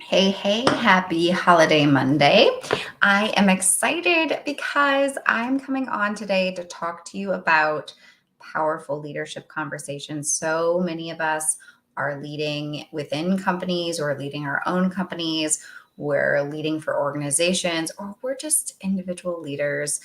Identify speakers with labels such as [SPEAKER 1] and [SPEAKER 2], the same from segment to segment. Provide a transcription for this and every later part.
[SPEAKER 1] Hey, hey, happy holiday Monday. I am excited because I'm coming on today to talk to you about powerful leadership conversations. So many of us are leading within companies or leading our own companies. We're leading for organizations, or we're just individual leaders,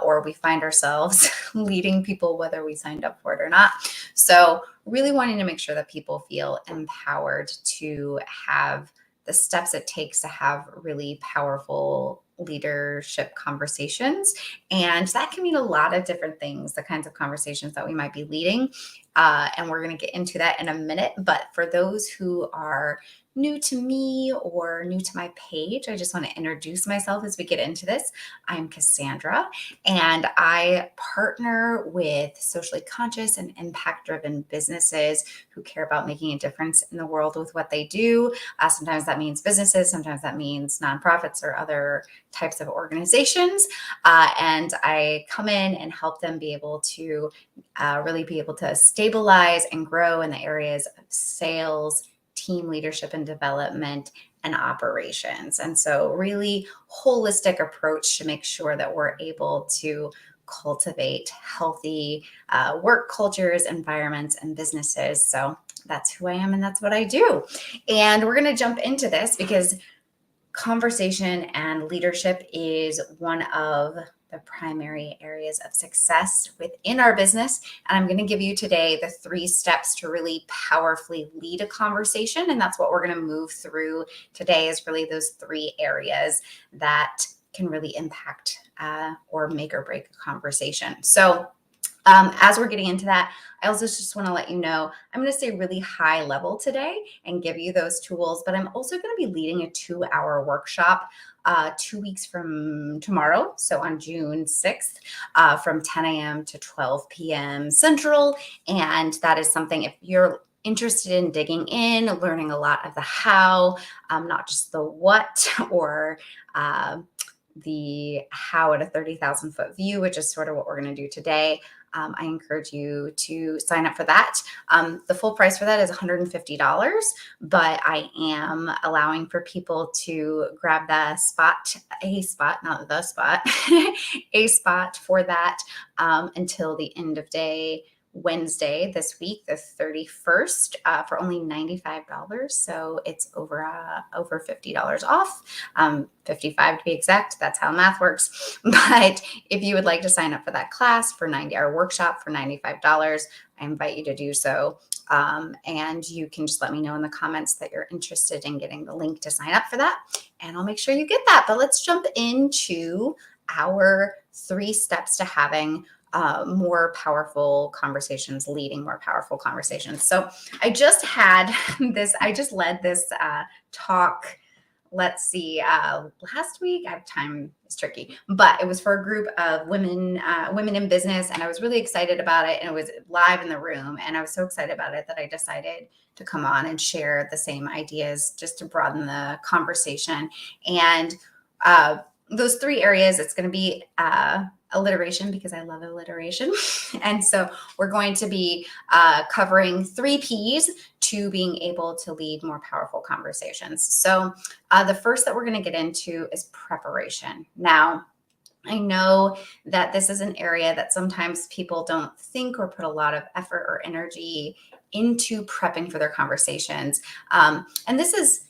[SPEAKER 1] or we find ourselves leading people whether we signed up for it or not. So, really wanting to make sure that people feel empowered to have the steps it takes to have really powerful leadership conversations. And that can mean a lot of different things, the kinds of conversations that we might be leading. And we're going to get into that in a minute. But for those who are new to me or new to my page, I just want to introduce myself as we get into this. I'm Cassandra, and I partner with socially conscious and impact driven businesses who care about making a difference in the world with what they do. Sometimes that means businesses, sometimes that means nonprofits or other types of organizations. And I come in and help them be able to really be able to stabilize and grow in the areas of sales, team leadership and development, and operations. And so, really holistic approach to make sure that we're able to cultivate healthy work cultures, environments, and businesses. So, that's who I am and that's what I do. And we're going to jump into this because conversation and leadership is one of the primary areas of success within our business. And I'm going to give you today the 3 steps to really powerfully lead a conversation. And that's what we're going to move through today is really those 3 areas that can really impact or make or break a conversation. So as we're getting into that, I also just want to let you know I'm going to stay really high level today and give you those tools, but I'm also going to be leading a 2-hour workshop 2 weeks from tomorrow. So on June 6th, from 10 a.m. to 12 p.m. Central. And that is something if you're interested in digging in, learning a lot of the how, not just the what or the how at a 30,000 foot view, which is sort of what we're going to do today. I encourage you to sign up for that. The full price for that is $150, but I am allowing for people to grab a spot, not the spot, a spot for that until the end of day Wednesday this week, the 31st, for only $95. So it's over $50 off, 55 to be exact. That's how math works. But if you would like to sign up for that class for 90-hour workshop for $95, I invite you to do so. And you can just let me know in the comments that you're interested in getting the link to sign up for that. And I'll make sure you get that. But let's jump into our 3 steps to having more powerful conversations, leading more powerful conversations. So I just led this talk. Let's see, last week, time is tricky, but it was for a group of women in business. And I was really excited about it. And it was live in the room. And I was so excited about it that I decided to come on and share the same ideas just to broaden the conversation. And those 3 areas, it's going to be alliteration because I love alliteration. And so we're going to be covering 3 P's to being able to lead more powerful conversations. So the first that we're going to get into is preparation. Now, I know that this is an area that sometimes people don't think or put a lot of effort or energy into prepping for their conversations. And this is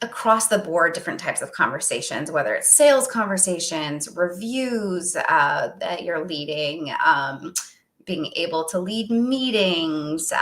[SPEAKER 1] across the board, different types of conversations, whether it's sales conversations, reviews that you're leading, being able to lead meetings,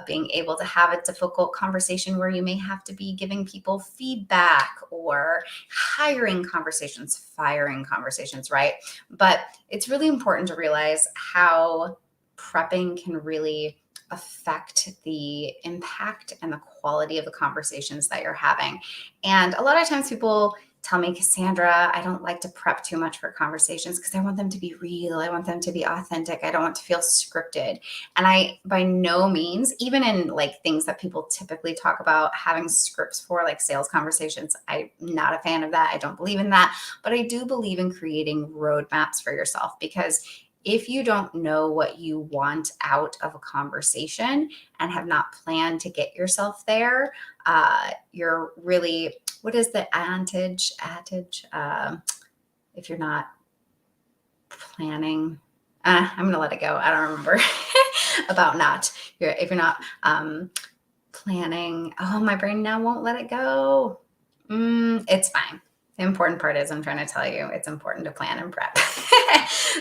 [SPEAKER 1] being able to have a difficult conversation where you may have to be giving people feedback, or hiring conversations, firing conversations, right? But it's really important to realize how prepping can really affect the impact and the quality of the conversations that you're having. And a lot of times people tell me, Cassandra, I don't like to prep too much for conversations because I want them to be real. I want them to be authentic. I don't want to feel scripted. And I, by no means, even in like things that people typically talk about having scripts for, like sales conversations, I'm not a fan of that. I don't believe in that. But I do believe in creating roadmaps for yourself, because if you don't know what you want out of a conversation and have not planned to get yourself there, you're really, what is the adage? If you're not planning, I'm going to let it go. I don't remember about not, if you're not planning. Oh, my brain now won't let it go. It's fine. The important part is I'm trying to tell you it's important to plan and prep.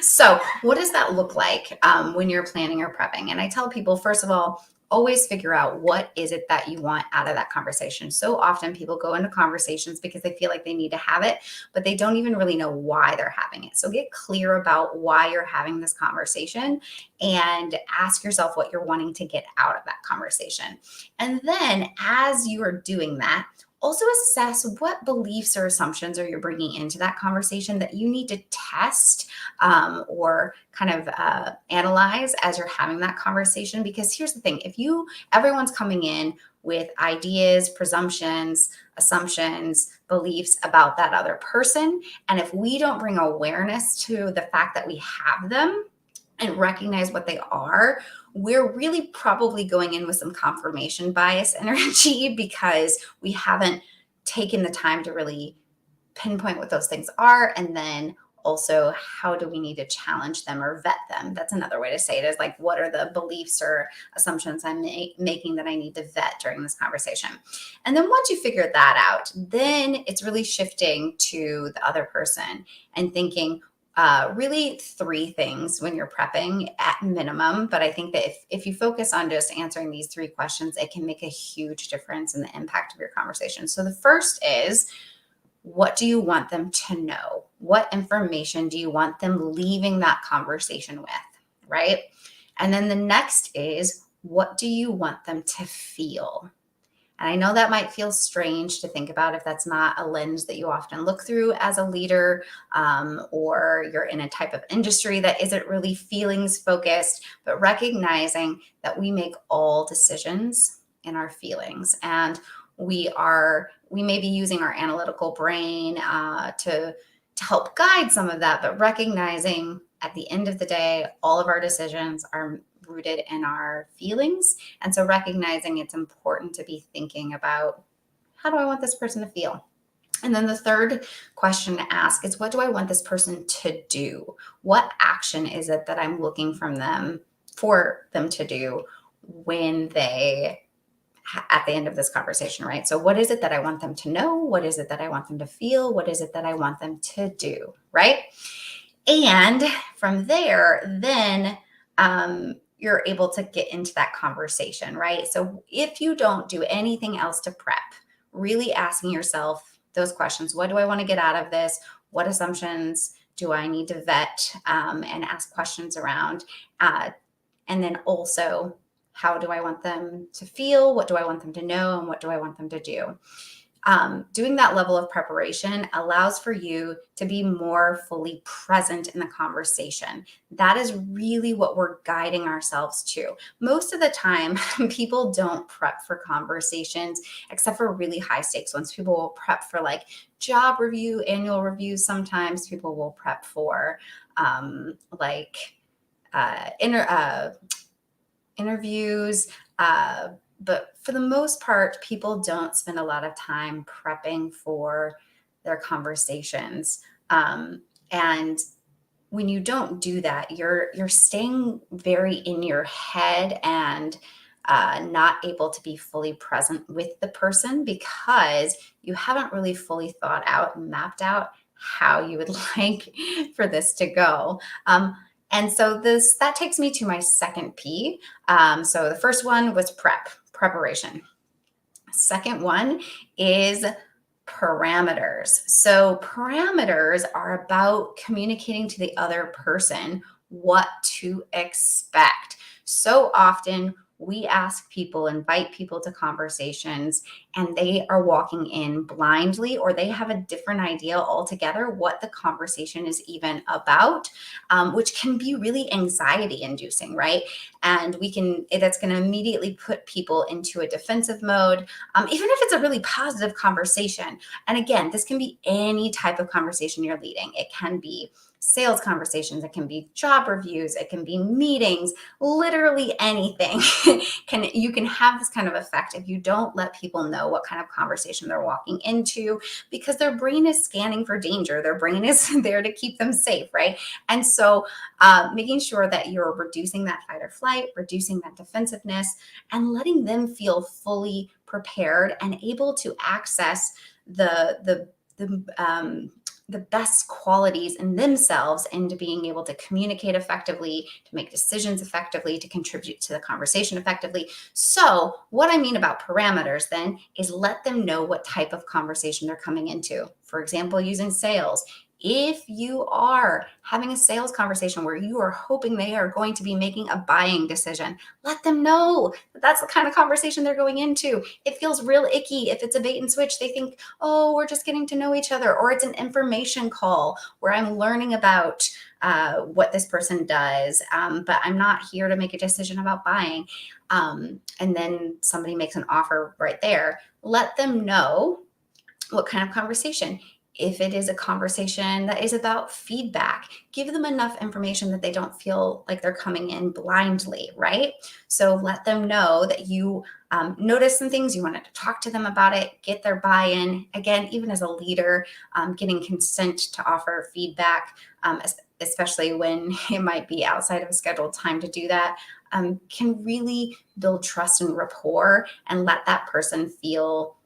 [SPEAKER 1] So, what does that look like when you're planning or prepping? And I tell people, first of all, always figure out what is it that you want out of that conversation. So often people go into conversations because they feel like they need to have it, but they don't even really know why they're having it. So get clear about why you're having this conversation and ask yourself what you're wanting to get out of that conversation. And then as you are doing that, also assess what beliefs or assumptions are you bringing into that conversation that you need to test or kind of analyze as you're having that conversation. Because here's the thing, if everyone's coming in with ideas, presumptions, assumptions, beliefs about that other person, and if we don't bring awareness to the fact that we have them and recognize what they are, we're really probably going in with some confirmation bias energy because we haven't taken the time to really pinpoint what those things are. And then also, how do we need to challenge them or vet them? That's another way to say it, is like, what are the beliefs or assumptions I'm making that I need to vet during this conversation? And then once you figure that out, then it's really shifting to the other person and thinking, really three things when you're prepping at minimum. But I think that if you focus on just answering these three questions, it can make a huge difference in the impact of your conversation. So the first is, what do you want them to know? What information do you want them leaving that conversation with, right? And then the next is, what do you want them to feel? And I know that might feel strange to think about if that's not a lens that you often look through as a leader, or you're in a type of industry that isn't really feelings focused, but recognizing that we make all decisions in our feelings. And we may be using our analytical brain to help guide some of that, but recognizing at the end of the day, all of our decisions are rooted in our feelings. And so recognizing it's important to be thinking about, how do I want this person to feel? And then the third question to ask is, what do I want this person to do? What action is it that I'm looking for them to do when at the end of this conversation, right? So what is it that I want them to know? What is it that I want them to feel? What is it that I want them to do, right? And from there, then you're able to get into that conversation, right? So if you don't do anything else to prep, really asking yourself those questions: what do I want to get out of this? What assumptions do I need to vet and ask questions around? And then also, how do I want them to feel? What do I want them to know? And what do I want them to do? Doing that level of preparation allows for you to be more fully present in the conversation. That is really what we're guiding ourselves to. Most of the time, people don't prep for conversations except for really high stakes ones. People will prep for like job review, annual reviews. Sometimes people will prep for interviews. But for the most part, people don't spend a lot of time prepping for their conversations. And when you don't do that, you're staying very in your head and not able to be fully present with the person because you haven't really fully thought out and mapped out how you would like for this to go. And so that takes me to my second P. So the first one was preparation. Second one is parameters. So parameters are about communicating to the other person what to expect. So often we invite people to conversations, and they are walking in blindly, or they have a different idea altogether what the conversation is even about, which can be really anxiety inducing, right? And that's going to immediately put people into a defensive mode, even if it's a really positive conversation. And again, this can be any type of conversation you're leading. It can be sales conversations, it can be job reviews, it can be meetings, literally anything. You can have this kind of effect if you don't let people know what kind of conversation they're walking into, because their brain is scanning for danger. Their brain is there to keep them safe, right? And so making sure that you're reducing that fight or flight, reducing that defensiveness, and letting them feel fully prepared and able to access the best qualities in themselves into being able to communicate effectively, to make decisions effectively, to contribute to the conversation effectively. So, what I mean about parameters then is let them know what type of conversation they're coming into. For example, using sales. If you are having a sales conversation where you are hoping they are going to be making a buying decision, let them know that that's the kind of conversation they're going into. It feels real icky if it's a bait and switch. They think, oh, we're just getting to know each other, or it's an information call where I'm learning about what this person does, but I'm not here to make a decision about buying. And then somebody makes an offer right there. Let them know what kind of conversation. If it is a conversation that is about feedback, give them enough information that they don't feel like they're coming in blindly, right? So let them know that you noticed some things, you wanted to talk to them about it, get their buy-in. Again, even as a leader, getting consent to offer feedback, especially when it might be outside of a scheduled time to do that, can really build trust and rapport and let that person feel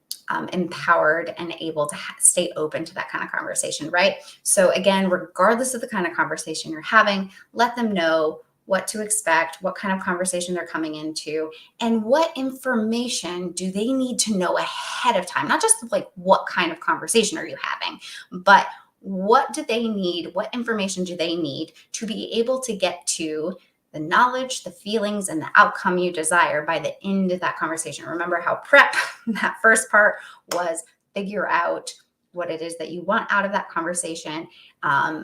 [SPEAKER 1] empowered and able to stay open to that kind of conversation, right? So again, regardless of the kind of conversation you're having, let them know what to expect, what kind of conversation they're coming into, and what information do they need to know ahead of time. Not just like what kind of conversation are you having, but what do they need? What information do they need to be able to get to the knowledge, the feelings, and the outcome you desire by the end of that conversation? Remember how prep, that first part, was figure out what it is that you want out of that conversation,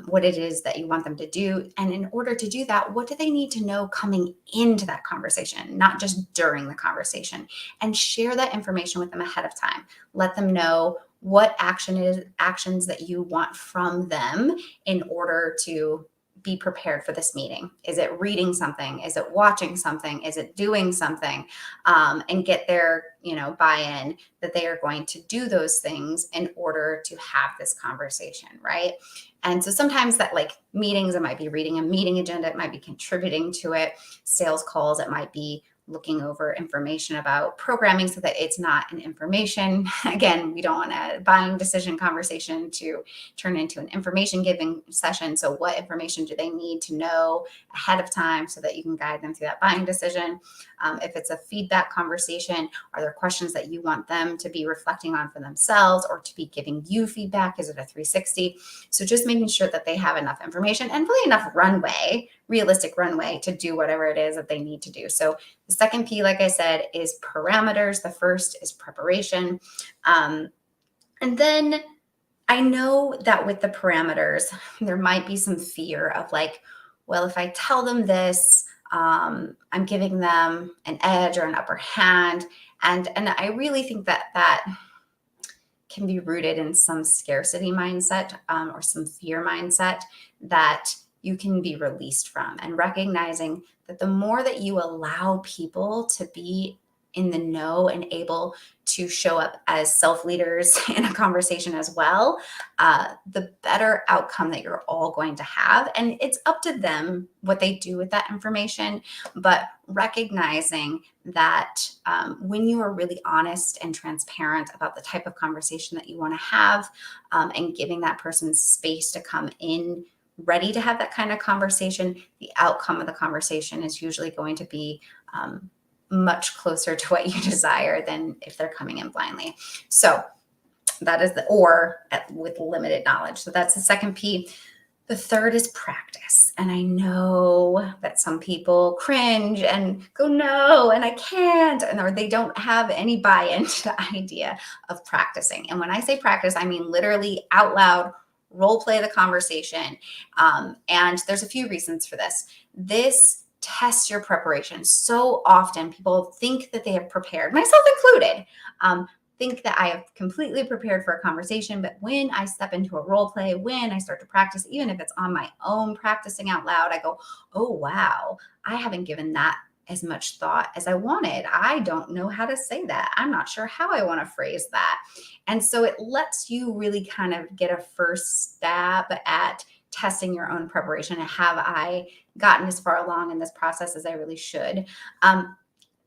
[SPEAKER 1] what it is that you want them to do. And in order to do that, what do they need to know coming into that conversation, not just during the conversation? And share that information with them ahead of time. Let them know what actions that you want from them in order to be prepared for this meeting. Is it reading something? Is it watching something? Is it doing something? And get their, buy-in that they are going to do those things in order to have this conversation, right? And so sometimes that, like meetings, it might be reading a meeting agenda, it might be contributing to it. Sales calls, it might be looking over information about programming so that it's not an information. Again, we don't want a buying decision conversation to turn into an information giving session. So what information do they need to know ahead of time so that you can guide them through that buying decision? If it's a feedback conversation, are there questions that you want them to be reflecting on for themselves or to be giving you feedback? Is it a 360? So just making sure that they have enough information and really enough runway, realistic runway, to do whatever it is that they need to do. So the second P, like I said, is parameters. The first is preparation. And then I know that with the parameters, there might be some fear of like, well, if I tell them this, I'm giving them an edge or an upper hand. And I really think that can be rooted in some scarcity mindset, or some fear mindset that you can be released from, and recognizing that the more that you allow people to be in the know and able to show up as self-leaders in a conversation as well, the better outcome that you're all going to have. And it's up to them what they do with that information, but recognizing that when you are really honest and transparent about the type of conversation that you want to have, and giving that person space to come in ready to have that kind of conversation, the outcome of the conversation is usually going to be much closer to what you desire than if they're coming in blindly. So that is with limited knowledge. So that's the second P. The third is practice. And I know that some people cringe and go, no, and I can't, or they don't have any buy-in to the idea of practicing. And when I say practice, I mean literally out loud, role play the conversation. And there's a few reasons for this. This tests your preparation. So often people think that they have prepared, myself included. think that I have completely prepared for a conversation, but when I step into a role play, when I start to practice, even if it's on my own practicing out loud, I go, oh, wow, I haven't given that as much thought as I wanted. I don't know how to say that. I'm not sure how I want to phrase that. And so it lets you really kind of get a first stab at testing your own preparation. And have I gotten as far along in this process as I really should?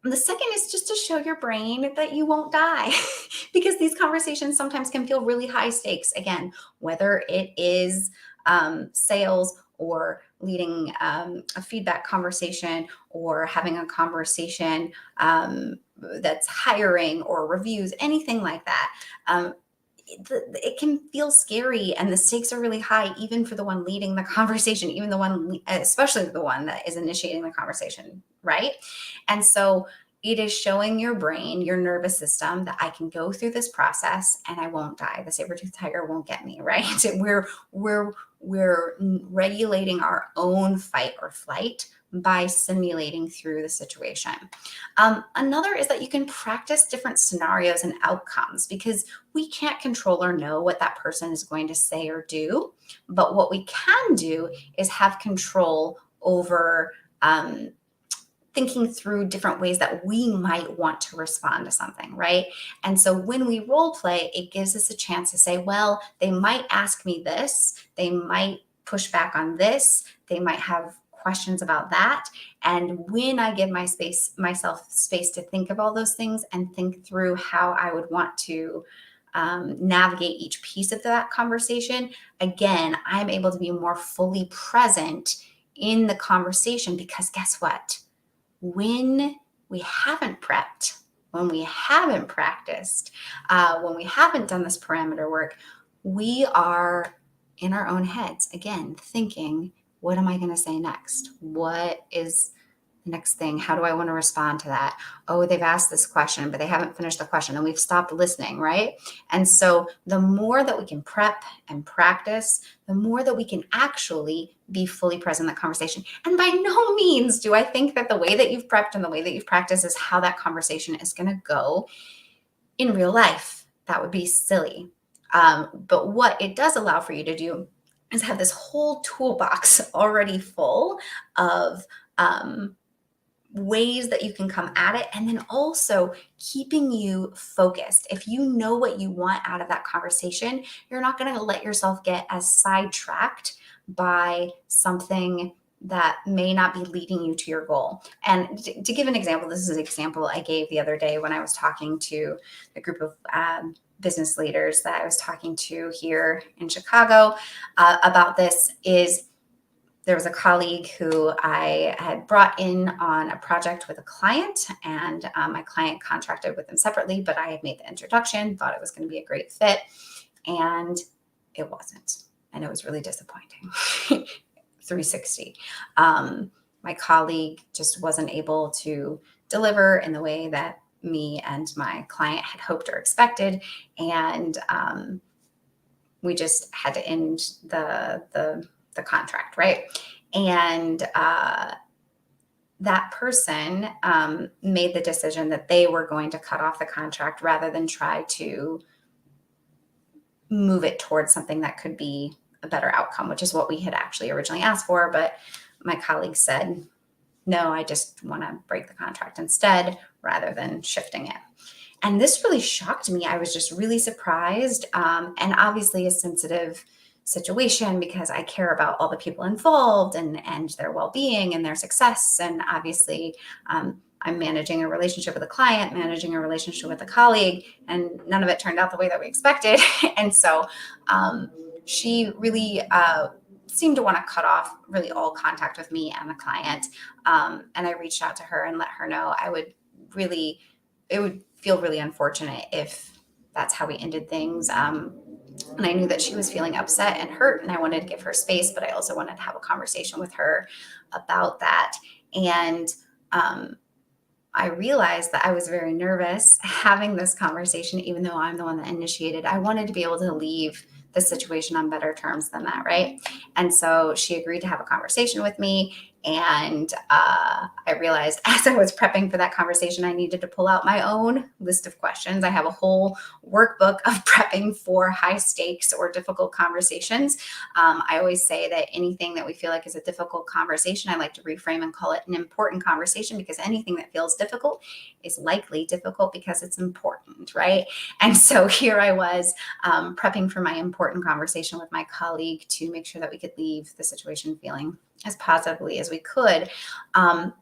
[SPEAKER 1] The second is just to show your brain that you won't die because these conversations sometimes can feel really high stakes. Again, whether it is sales or leading a feedback conversation or having a conversation that's hiring or reviews, anything like that. It can feel scary and the stakes are really high, even for the one leading the conversation, even the one, especially the one that is initiating the conversation, right? And so it is showing your brain, your nervous system, that I can go through this process and I won't die. The saber-toothed tiger won't get me, right? We're regulating our own fight or flight by simulating through the situation. Another is that you can practice different scenarios and outcomes, because we can't control or know what that person is going to say or do. But what we can do is have control over thinking through different ways that we might want to respond to something, right? And so when we role play, it gives us a chance to say, well, they might ask me this, they might push back on this, they might have questions about that. And when I give myself space to think of all those things and think through how I would want to navigate each piece of that conversation, again, I'm able to be more fully present in the conversation, because guess what? When we haven't prepped, when we haven't practiced, when we haven't done this parameter work, we are in our own heads, again, thinking, what am I going to say next? What is the next thing? How do I want to respond to that? Oh, they've asked this question, but they haven't finished the question and we've stopped listening, right? And so the more that we can prep and practice, the more that we can actually be fully present in that conversation. And by no means do I think that the way that you've prepped and the way that you've practiced is how that conversation is going to go in real life. That would be silly. But what it does allow for you to do is have this whole toolbox already full of ways that you can come at it, and then also keeping you focused. If you know what you want out of that conversation, you're not going to let yourself get as sidetracked by something that may not be leading you to your goal. And to give an example, this is an example I gave the other day when I was talking to a group of business leaders that I was talking to here in Chicago about this. Is there was a colleague who I had brought in on a project with a client, and my client contracted with them separately, but I had made the introduction, thought it was going to be a great fit, and it wasn't. And it was really disappointing. 360. My colleague just wasn't able to deliver in the way that me and my client had hoped or expected. And we just had to end the contract, right? And that person made the decision that they were going to cut off the contract rather than try to move it towards something that could be a better outcome, which is what we had actually originally asked for. But my colleague said, no, I just want to break the contract instead rather than shifting it. And this really shocked me. I was just really surprised, and obviously a sensitive situation, because I care about all the people involved and their well-being and their success. And obviously I'm managing a relationship with a client, managing a relationship with a colleague, and none of it turned out the way that we expected. And so she really seemed to want to cut off really all contact with me and the client. And I reached out to her and let her know it would feel really unfortunate if that's how we ended things. And I knew that she was feeling upset and hurt, and I wanted to give her space, but I also wanted to have a conversation with her about that. And I realized that I was very nervous having this conversation, even though I'm the one that initiated. I wanted to be able to leave the situation on better terms than that, right? And so she agreed to have a conversation with me, And I realized as I was prepping for that conversation, I needed to pull out my own list of questions. I have a whole workbook of prepping for high stakes or difficult conversations. I always say that anything that we feel like is a difficult conversation, I like to reframe and call it an important conversation, because anything that feels difficult is likely difficult because it's important, right? And so here I was prepping for my important conversation with my colleague to make sure that we could leave the situation feeling as positively as we could. And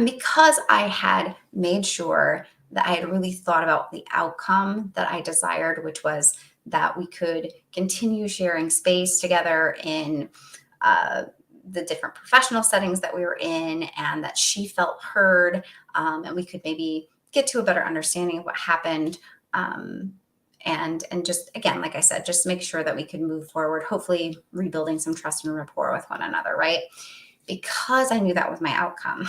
[SPEAKER 1] because I had made sure that I had really thought about the outcome that I desired, which was that we could continue sharing space together in uh, the different professional settings that we were in, and that she felt heard, and we could maybe get to a better understanding of what happened. And just again, like I said, just make sure that we could move forward, hopefully rebuilding some trust and rapport with one another, right? Because I knew that was my outcome,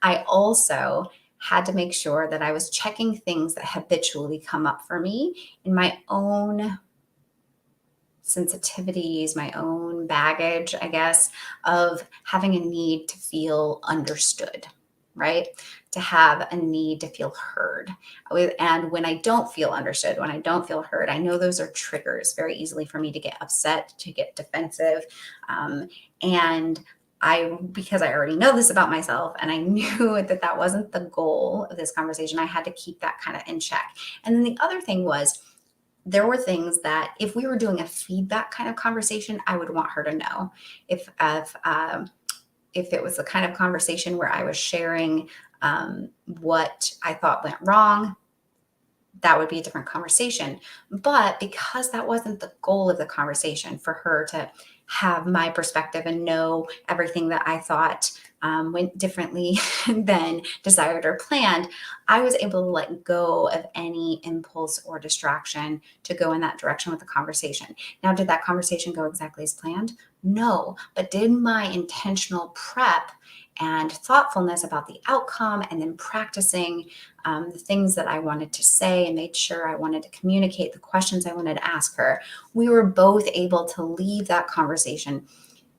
[SPEAKER 1] I also had to make sure that I was checking things that habitually come up for me in my own sensitivities, my own baggage, I guess, of having a need to feel understood, right? To have a need to feel heard. And when I don't feel understood, when I don't feel heard, I know those are triggers very easily for me to get upset, to get defensive. And because I already know this about myself and I knew that that wasn't the goal of this conversation, I had to keep that kind of in check. And then the other thing was, there were things that if we were doing a feedback kind of conversation, I would want her to know. If it was the kind of conversation where I was sharing what I thought went wrong, that would be a different conversation. But because that wasn't the goal of the conversation, for her to have my perspective and know everything that I thought went differently than desired or planned, I was able to let go of any impulse or distraction to go in that direction with the conversation. Now, did that conversation go exactly as planned? No, but did my intentional prep and thoughtfulness about the outcome, and then practicing the things that I wanted to say and made sure I wanted to communicate the questions I wanted to ask her, we were both able to leave that conversation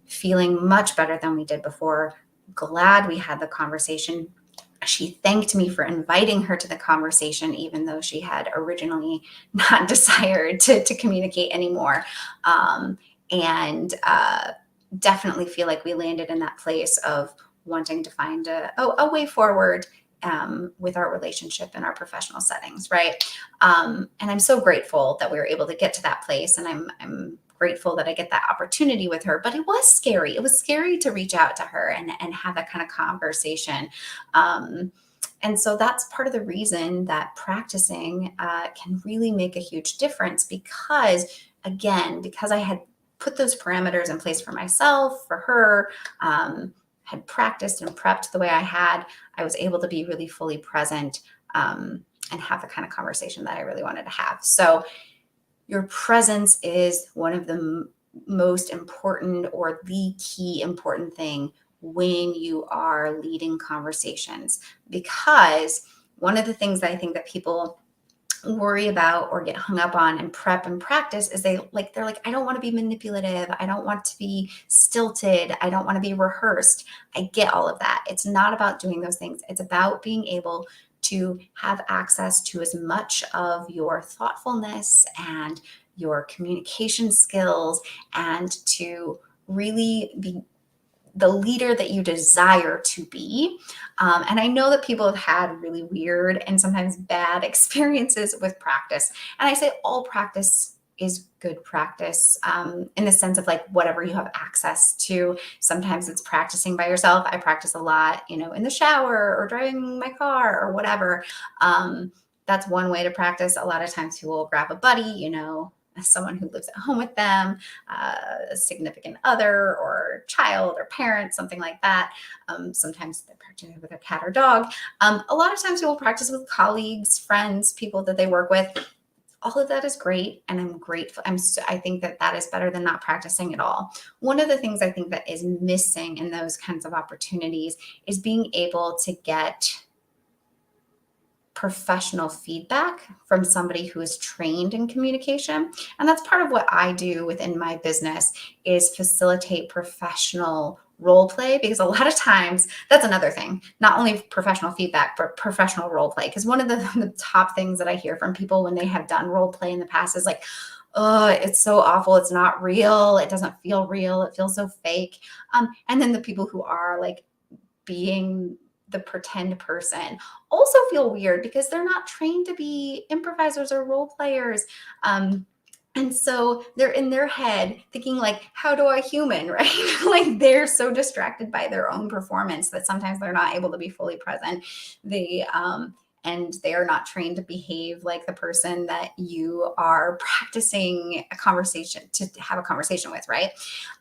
[SPEAKER 1] feeling much better than we did before. Glad we had the conversation. She thanked me for inviting her to the conversation, even though she had originally not desired to communicate anymore. And definitely feel like we landed in that place of wanting to find a way forward with our relationship in our professional settings, right? And I'm so grateful that we were able to get to that place, and I'm grateful that I get that opportunity with her. But it was scary. It was scary to reach out to her and have that kind of conversation. And so that's part of the reason that practicing can really make a huge difference, because, again, because I had put those parameters in place for myself, for her, had practiced and prepped the way I had, I was able to be really fully present and have the kind of conversation that I really wanted to have. So your presence is one of the most important, or the key important thing when you are leading conversations. Because one of the things that I think that people worry about or get hung up on and prep and practice is they're like, I don't want to be manipulative, I don't want to be stilted, I don't want to be rehearsed. I get all of that. It's not about doing those things. It's about being able to have access to as much of your thoughtfulness and your communication skills, and to really be the leader that you desire to be. And I know that people have had really weird and sometimes bad experiences with practice. And I say all practice is good practice, in the sense of like whatever you have access to. Sometimes it's practicing by yourself. I practice a lot, in the shower or driving my car or whatever. That's one way to practice. A lot of times people will grab a buddy, someone who lives at home with them, a significant other or child or parent, something like that. Sometimes they're practicing with a cat or dog. A lot of times people practice with colleagues, friends, people that they work with. All of that is great, and I'm grateful. I think that that is better than not practicing at all. One of the things I think that is missing in those kinds of opportunities is being able to get professional feedback from somebody who is trained in communication. And that's part of what I do within my business, is facilitate professional role play, because a lot of times that's another thing, not only professional feedback, but professional role play. Because one of the top things that I hear from people when they have done role play in the past is like, oh, it's so awful. It's not real. It doesn't feel real. It feels so fake. And then the people who are like being the pretend person also feel weird because they're not trained to be improvisers or role players. And so they're in their head thinking like, how do I human, right? Like they're so distracted by their own performance that sometimes they're not able to be fully present. And they are not trained to behave like the person that you are practicing a conversation to have a conversation with, right?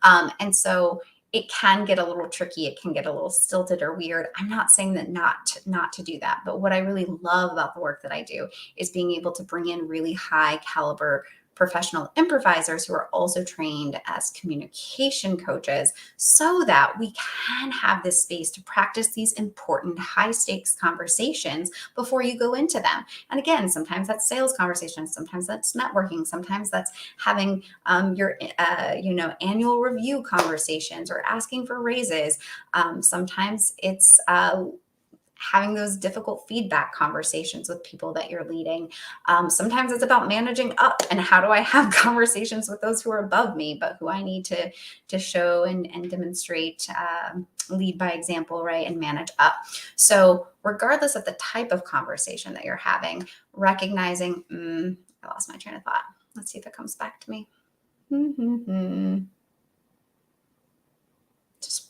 [SPEAKER 1] And so it can get a little tricky. It can get a little stilted or weird. I'm not saying that not to do that, but what I really love about the work that I do is being able to bring in really high caliber professional improvisers who are also trained as communication coaches so that we can have this space to practice these important high stakes conversations before you go into them. And again, sometimes that's sales conversations, sometimes that's networking, sometimes that's having your annual review conversations or asking for raises. Sometimes it's having those difficult feedback conversations with people that you're leading. Sometimes it's about managing up and how do I have conversations with those who are above me, but who I need to show and demonstrate, lead by example, right, and manage up. So regardless of the type of conversation that you're having, recognizing, I lost my train of thought. Let's see if it comes back to me. Just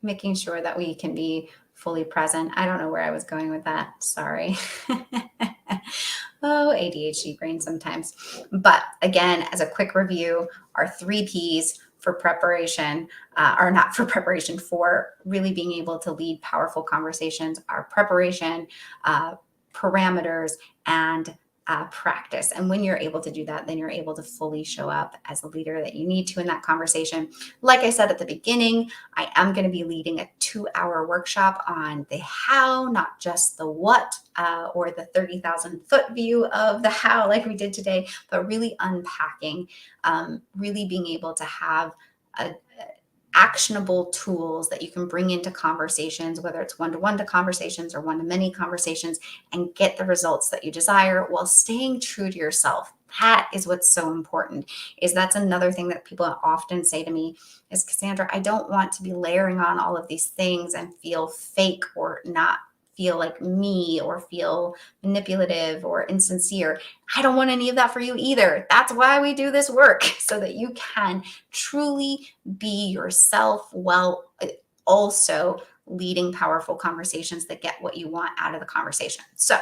[SPEAKER 1] making sure that we can be fully present. I don't know where I was going with that. Sorry. Oh, ADHD brain sometimes. But again, as a quick review, our 3 Ps for preparation, or not for preparation, for really being able to lead powerful conversations are preparation, parameters, and practice. And when you're able to do that, then you're able to fully show up as the leader that you need to in that conversation. Like I said at the beginning, I am going to be leading a 2-hour workshop on the how, not just the what, or the 30,000 foot view of the how, like we did today, but really unpacking, really being able to have a actionable tools that you can bring into conversations, whether it's one-to-one to conversations or one-to-many conversations, and get the results that you desire while staying true to yourself. That is what's so important. Is that's another thing that people often say to me is, Cassandra, I don't want to be layering on all of these things and feel fake or not feel like me or feel manipulative or insincere. I don't want any of that for you either. That's why we do this work, so that you can truly be yourself while also leading powerful conversations that get what you want out of the conversation. So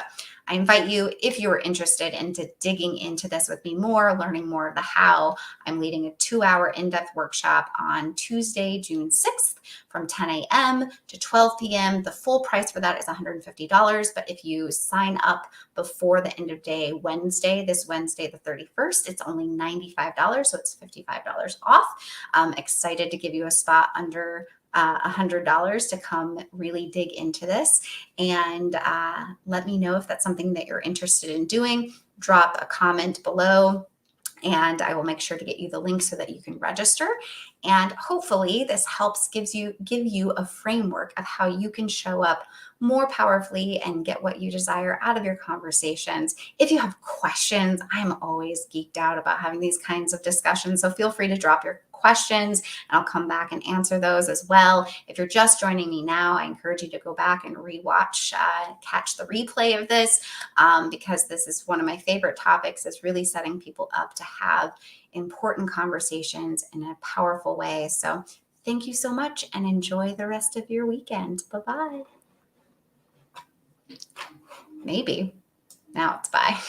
[SPEAKER 1] I invite you, if you are interested into digging into this with me more, learning more of the how, I'm leading a 2-hour in-depth workshop on Tuesday, June 6th from 10 a.m. to 12 p.m. The full price for that is $150. But if you sign up before the end of day Wednesday, this Wednesday, the 31st, it's only $95. So it's $55 off. I'm excited to give you a spot under $100 to come really dig into this, and let me know if that's something that you're interested in doing. Drop a comment below and I will make sure to get you the link so that you can register. And hopefully this helps give you a framework of how you can show up more powerfully and get what you desire out of your conversations. If you have questions, I'm always geeked out about having these kinds of discussions. So feel free to drop your questions and I'll come back and answer those as well. If you're just joining me now, I encourage you to go back and rewatch, catch the replay of this, because this is one of my favorite topics, is really setting people up to have important conversations in a powerful way. So thank you so much and enjoy the rest of your weekend. Bye-bye. Maybe. Now it's bye.